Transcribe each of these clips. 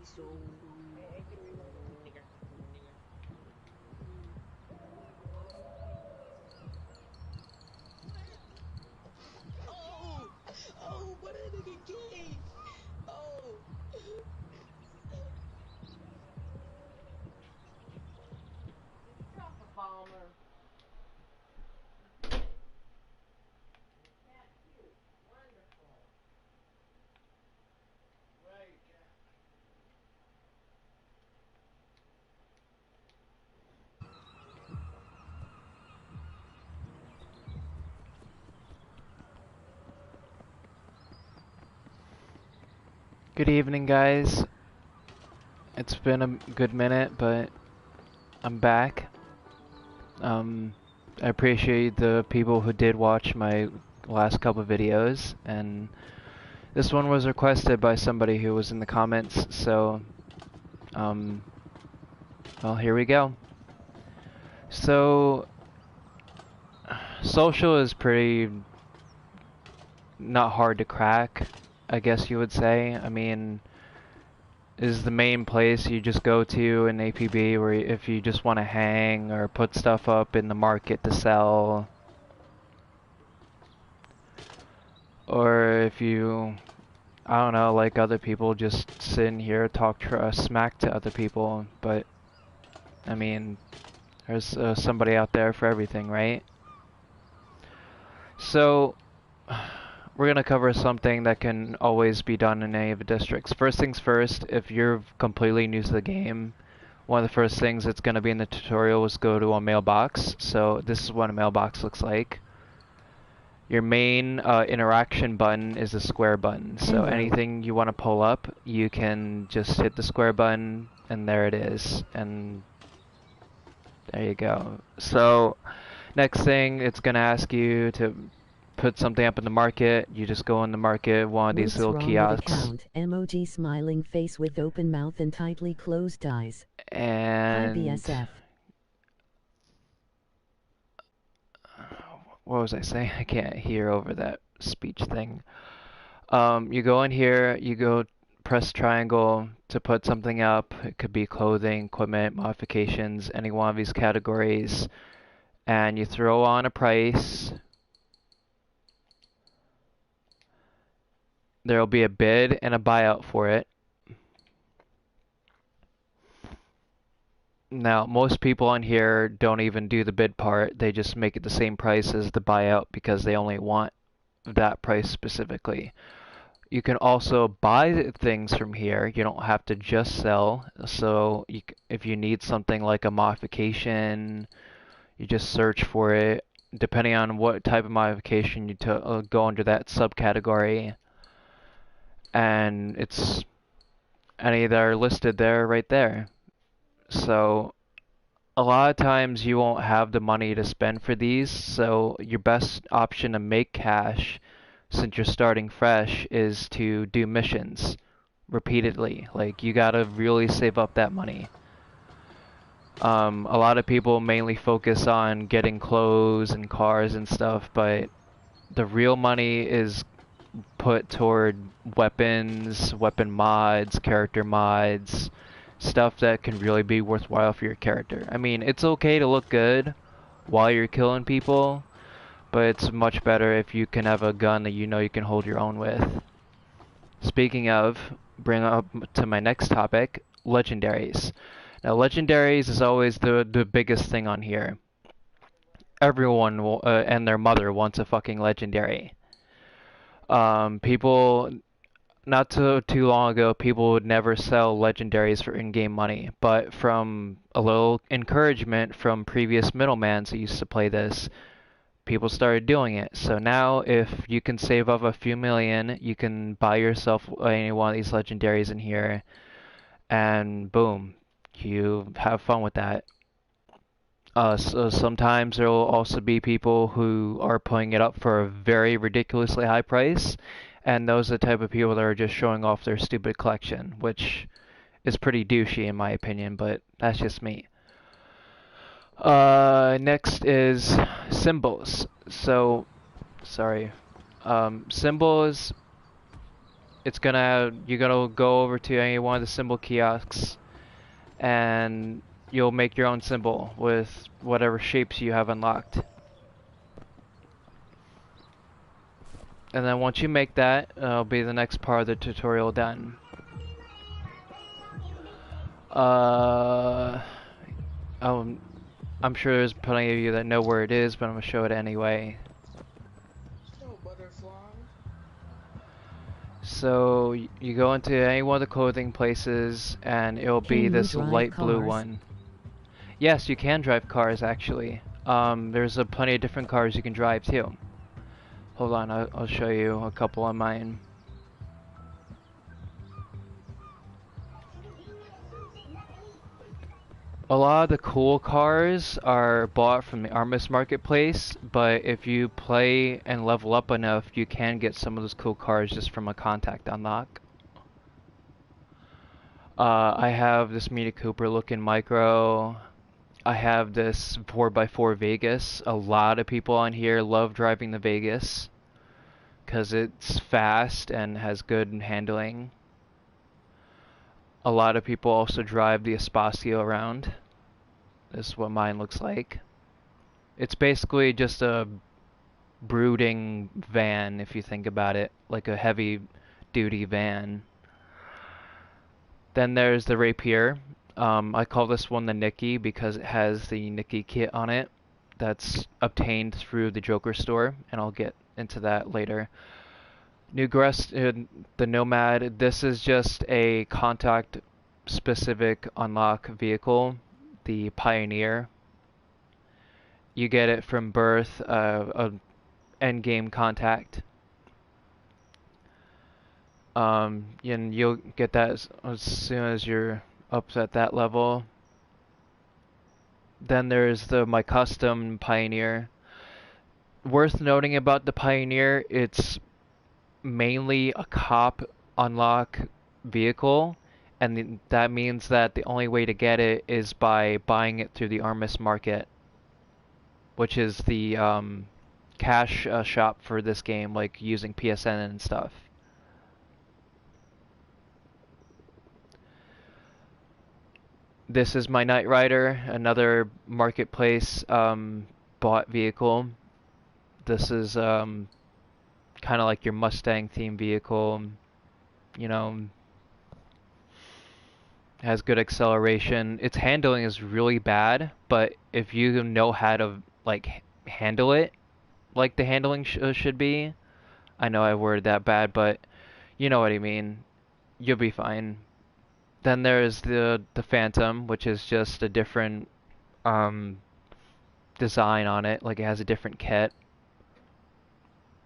Oh! Oh, what a nigga gay! Oh! Drop a bomber. Wonderful. Good evening, guys. It's been a good minute, but I'm back. I appreciate the people who did watch my last couple videos, and this one was requested by somebody who was in the comments, so, well, here we go. So, social is pretty not hard to crack, I guess you would say. I mean, is the main place you just go to in APB where if you just want to hang or put stuff up in the market to sell, or if you, I don't know, like other people, just sit in here, talk smack to other people. But I mean, there's somebody out there for everything, right? So we're gonna cover something that can always be done in any of the districts. First things first, if you're completely new to the game, one of the first things that's gonna be in the tutorial is go to a mailbox. So this is what a mailbox looks like. Your main interaction button is the square button. So anything you want to pull up, you can just hit the square button, and there it is. And there you go. So next thing, it's gonna ask you to put something up in the market. You just go in the market, one of these little kiosks. Account. Emoji smiling face with open mouth and tightly closed eyes. And IBSF. What was I saying? I can't hear over that speech thing. You go in here, you go press triangle to put something up. It could be clothing, equipment, modifications, any one of these categories. And you throw on a price. There'll be a bid and a buyout for it. Now, most people on here don't even do the bid part. They just make it the same price as the buyout because they only want that price specifically. You can also buy things from here. You don't have to just sell. So if you need something like a modification, you just search for it. Depending on what type of modification, you go under that subcategory. And it's any that are listed there right there. So a lot of times you won't have the money to spend for these, so your best option to make cash since you're starting fresh is to do missions repeatedly. Like, you gotta really save up that money. A lot of people mainly focus on getting clothes and cars and stuff, but the real money is put toward weapons, weapon mods, character mods, stuff that can really be worthwhile for your character. I mean, it's okay to look good while you're killing people, but it's much better if you can have a gun that you know you can hold your own with. Speaking of, bring up to my next topic, legendaries. Now, legendaries is always the biggest thing on here. Everyone and their mother wants a fucking legendary. People, not too long ago, people would never sell legendaries for in-game money, but from a little encouragement from previous middlemans that used to play this, people started doing it. So now, if you can save up a few million, you can buy yourself any one of these legendaries in here, and boom, you have fun with that. So sometimes there will also be people who are putting it up for a very ridiculously high price, and those are the type of people that are just showing off their stupid collection, which is pretty douchey in my opinion, but that's just me. Next is symbols. So, sorry. Symbols you're gonna go over to any one of the symbol kiosks, and you'll make your own symbol with whatever shapes you have unlocked. And then once you make that, it'll be the next part of the tutorial done. I'm sure there's plenty of you that know where it is, but I'm gonna show it anyway. So, butterfly. So you go into any one of the clothing places, and it'll be Can you this drive light blue cars? one. Yes, you can drive cars actually. There's plenty of different cars you can drive too. Hold on, I'll show you a couple of mine. A lot of the cool cars are bought from the Armis Marketplace, but if you play and level up enough, you can get some of those cool cars just from a contact unlock. I have this Mini Cooper looking micro. I have this 4x4 Vegas. A lot of people on here love driving the Vegas because it's fast and has good handling. A lot of people also drive the Espacio around. This is what mine looks like. It's basically just a brooding van if you think about it, like a heavy duty van. Then there's the Rapier. I call this one the Nicky because it has the Nicky kit on it that's obtained through the Joker store, and I'll get into that later. Newgrest, the Nomad, this is just a contact specific unlock vehicle, the Pioneer. You get it from birth, an endgame contact. And you'll get that as soon as you're up at that level. Then there's my custom Pioneer. Worth noting about the Pioneer, it's mainly a cop unlock vehicle, and that means that the only way to get it is by buying it through the Armis Market, which is the cash shop for this game, like using PSN and stuff. This is my Knight Rider, another marketplace bought vehicle. This is kind of like your Mustang themed vehicle, you know, has good acceleration. Its handling is really bad, but if you know how to like handle it like the handling should be, I know I worded that bad, but you know what I mean, you'll be fine. Then there's the Phantom, which is just a different design on it, like it has a different kit.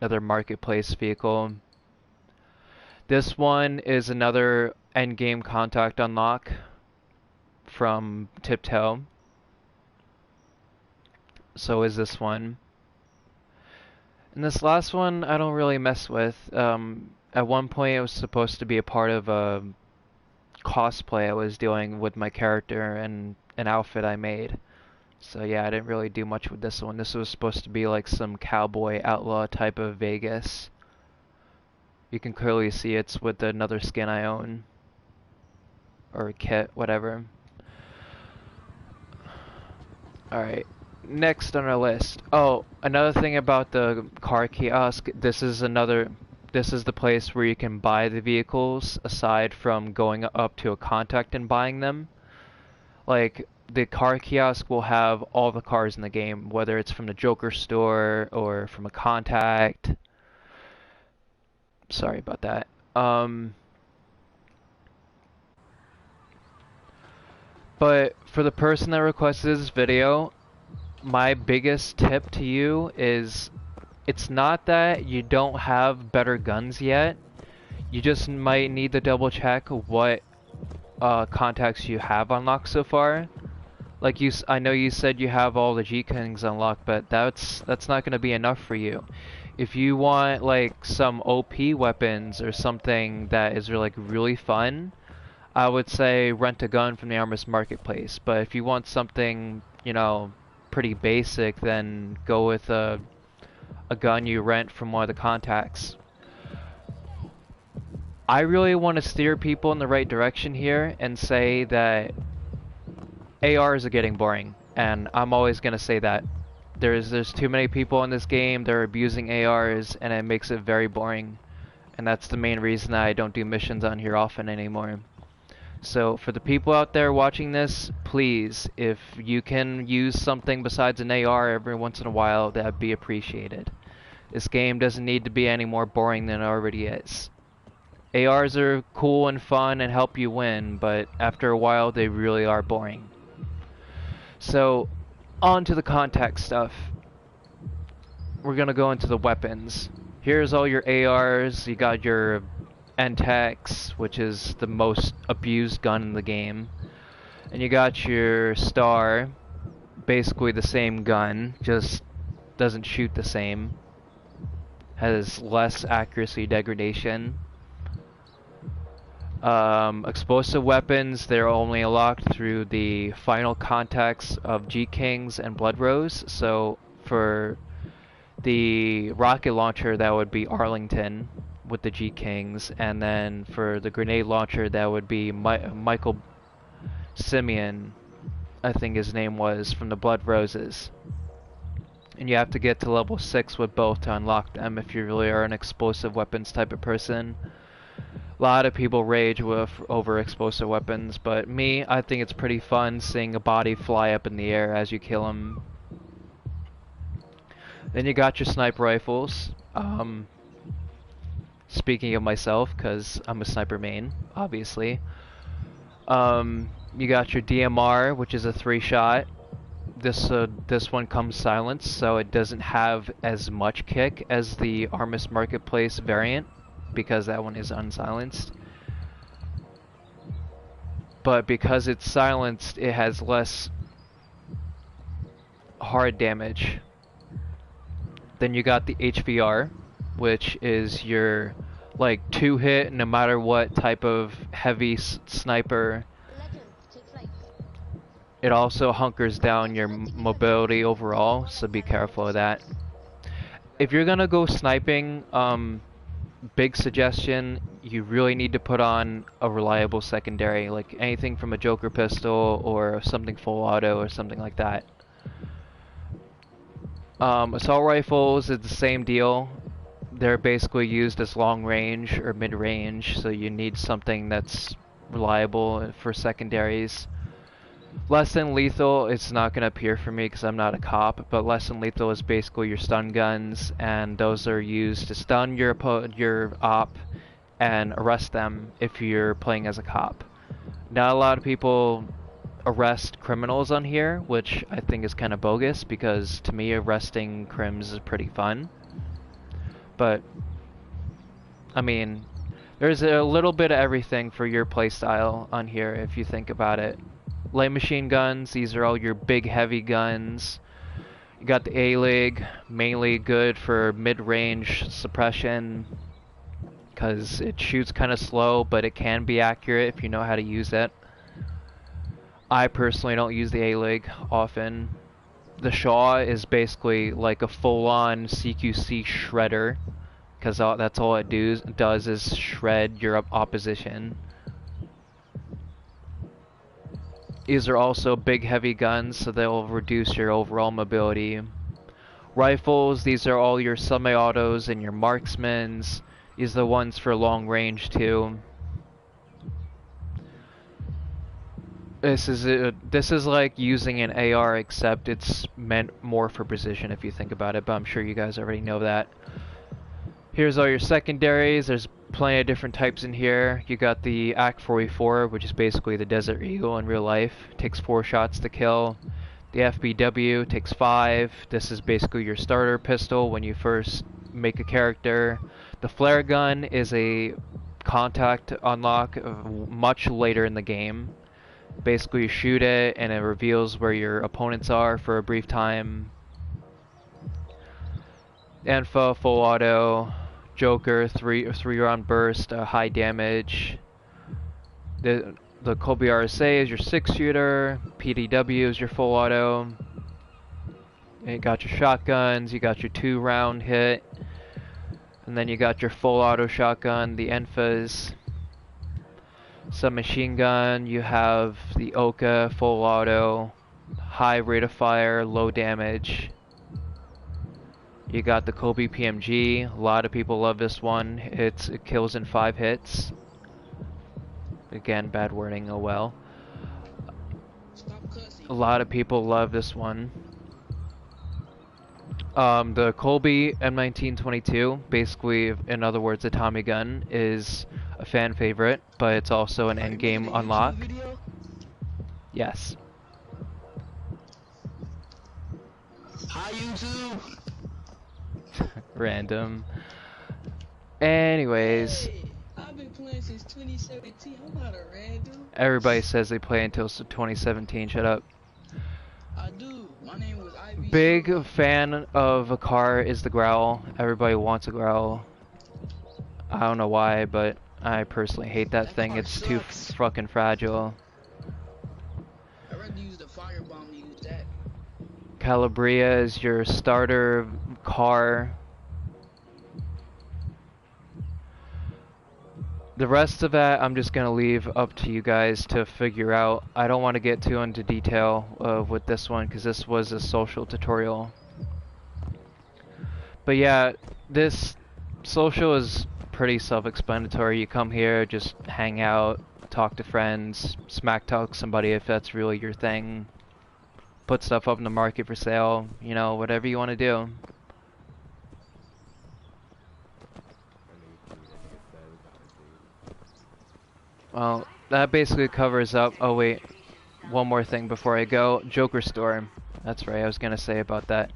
Another marketplace vehicle. This one is another endgame contact unlock from Tiptoe. So is this one. And this last one I don't really mess with. At one point it was supposed to be a part of a cosplay I was doing with my character and an outfit I made. So yeah, I didn't really do much with this one. This was supposed to be like some cowboy outlaw type of Vegas. You can clearly see it's with another skin I own. Or a kit, whatever. Alright, next on our list. Oh, another thing about the car kiosk, this is the place where you can buy the vehicles aside from going up to a contact and buying them. Like, the car kiosk will have all the cars in the game, whether it's from the Joker store or from a contact. Sorry about that. But for the person that requested this video, my biggest tip to you is it's not that you don't have better guns yet. You just might need to double check what contacts you have unlocked so far. Like I know you said you have all the G-Kings unlocked, but that's not gonna be enough for you. If you want like some OP weapons or something that is really fun, I would say rent a gun from the Armis Marketplace. But if you want something, you know, pretty basic, then go with a gun you rent from one of the contacts. I really want to steer people in the right direction here and say that ARs are getting boring, and I'm always gonna say that. There's too many people in this game, they're abusing ARs, and it makes it very boring. And that's the main reason I don't do missions on here often anymore. So for the people out there watching this, please, if you can use something besides an AR every once in a while, that'd be appreciated. This game doesn't need to be any more boring than it already is. ARs are cool and fun and help you win, but after a while they really are boring. So, on to the contact stuff. We're gonna go into the weapons. Here's all your ARs. You got your NTEX, which is the most abused gun in the game. And you got your STAR, basically the same gun, just doesn't shoot the same. Has less accuracy degradation. Explosive weapons, they're only unlocked through the final contacts of G-Kings and Blood Rose. So for the rocket launcher, that would be Arlington with the G-Kings, and then for the grenade launcher, that would be Michael Simeon, I think his name was, from the Blood Roses. And you have to get to level 6 with both to unlock them if you really are an explosive weapons type of person. A lot of people rage over explosive weapons, but me, I think it's pretty fun seeing a body fly up in the air as you kill him. Then you got your sniper rifles. Speaking of myself, because I'm a sniper main, obviously. You got your DMR, which is a 3-shot. This one comes silenced, so it doesn't have as much kick as the Armis Marketplace variant, because that one is unsilenced. But because it's silenced, it has less hard damage. Then you got the HVR, which is your like 2-hit no matter what type of heavy sniper. It also hunkers down your mobility overall, so be careful of that. If you're gonna go sniping, big suggestion, you really need to put on a reliable secondary, like anything from a Joker pistol or something full auto or something like that. Assault rifles is the same deal. They're basically used as long range or mid range, so you need something that's reliable for secondaries. Less than lethal, it's not going to appear for me because I'm not a cop, but less than lethal is basically your stun guns, and those are used to stun your op and arrest them if you're playing as a cop. Not a lot of people arrest criminals on here, which I think is kind of bogus, because to me arresting crims is pretty fun. But, I mean, there's a little bit of everything for your playstyle on here if you think about it. Light machine guns, these are all your big heavy guns. You got the A-Lig, mainly good for mid-range suppression, because it shoots kind of slow, but it can be accurate if you know how to use it. I personally don't use the A-Lig often. The Shaw is basically like a full-on CQC shredder, because that's all it does is shred your opposition. These are also big heavy guns, so they'll reduce your overall mobility. Rifles, these are all your semi-autos and your marksmans. These are the ones for long range too. This is like using an AR, except it's meant more for precision if you think about it, but I'm sure you guys already know that. Here's all your secondaries. There's plenty of different types in here. You got the AK-44, which is basically the Desert Eagle in real life. Takes 4 shots to kill. The FBW takes 5. This is basically your starter pistol when you first make a character. The flare gun is a contact unlock much later in the game. Basically you shoot it and it reveals where your opponents are for a brief time. Anfa, full auto. Joker, 3-round burst, high damage. The Colby RSA is your 6-shooter. PDW is your full auto. And you got your shotguns. You got your 2-round hit. And then you got your full auto shotgun, the Enfas, submachine gun, you have the Oka full auto, high rate of fire, low damage. You got the Kobe PMG, a lot of people love this one, it kills in 5 hits. Again, bad wording, oh well. Stop cussing. A lot of people love this one. The Colby M1922, basically, in other words, a Tommy gun, is a fan favorite, but it's also an endgame unlock. Yes. Hi, YouTube. Random. Anyways, Hey, I've been playing since 2017. I'm not a random. everybody says they play until 2017. Shut up. I do. My name was Ivy. Big fan of a car is the Growl. Everybody wants a Growl. I don't know why, but I personally hate that That thing. car It's too sucks. fucking fragile. I'd rather use the firebomb than use that. Calabria is your starter car. The rest of that I'm just gonna leave up to you guys to figure out. I don't want to get too into detail with this one because this was a social tutorial. But yeah, this social is pretty self-explanatory. You come here, just hang out, talk to friends, smack talk somebody if that's really your thing. Put stuff up in the market for sale, you know, whatever you want to do. Well, that basically covers up. Oh wait, one more thing before I go. Joker Store. That's right, I was gonna say about that.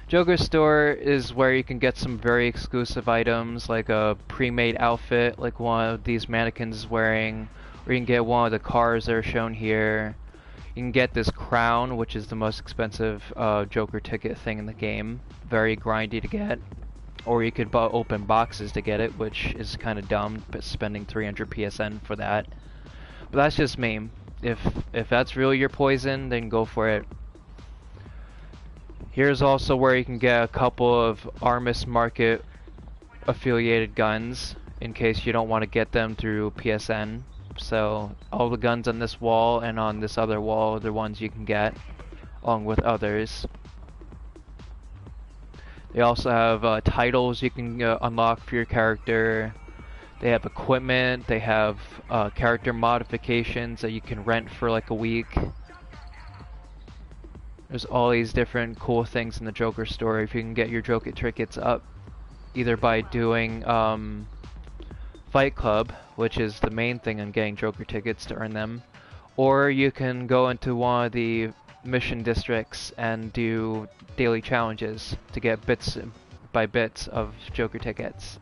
Joker Store is where you can get some very exclusive items, like a pre-made outfit, like one of these mannequins is wearing, or you can get one of the cars that are shown here. You can get this crown, which is the most expensive Joker ticket thing in the game. Very grindy to get. Or you could open boxes to get it, which is kind of dumb, but spending 300 PSN for that. But that's just me. If that's really your poison, then go for it. Here's also where you can get a couple of Armis Market affiliated guns, in case you don't want to get them through PSN. So all the guns on this wall and on this other wall are the ones you can get, along with others. They also have titles you can unlock for your character. They have equipment. They have character modifications that you can rent for like a week. There's all these different cool things in the Joker store. If you can get your Joker tickets up, either by doing Fight Club, which is the main thing in getting Joker tickets to earn them, or you can go into one of the mission districts and do daily challenges to get bits by bits of Joker tickets.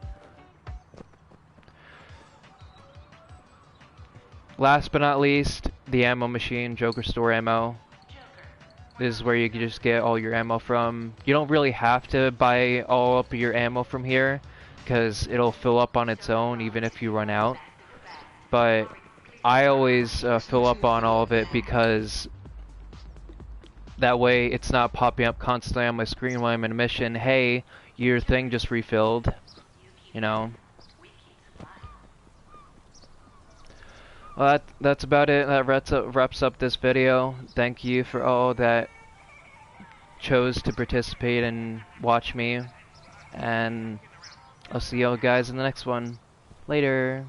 Last but not least, the ammo machine, Joker Store ammo. This is where you can just get all your ammo from. You don't really have to buy all up your ammo from here, because it'll fill up on its own even if you run out. But I always fill up on all of it because that way it's not popping up constantly on my screen when I'm in a mission. Hey, your thing just refilled, you know. Well, that's about it. That wraps up this video. Thank you for all that chose to participate and watch me. And I'll see y'all guys in the next one. Later.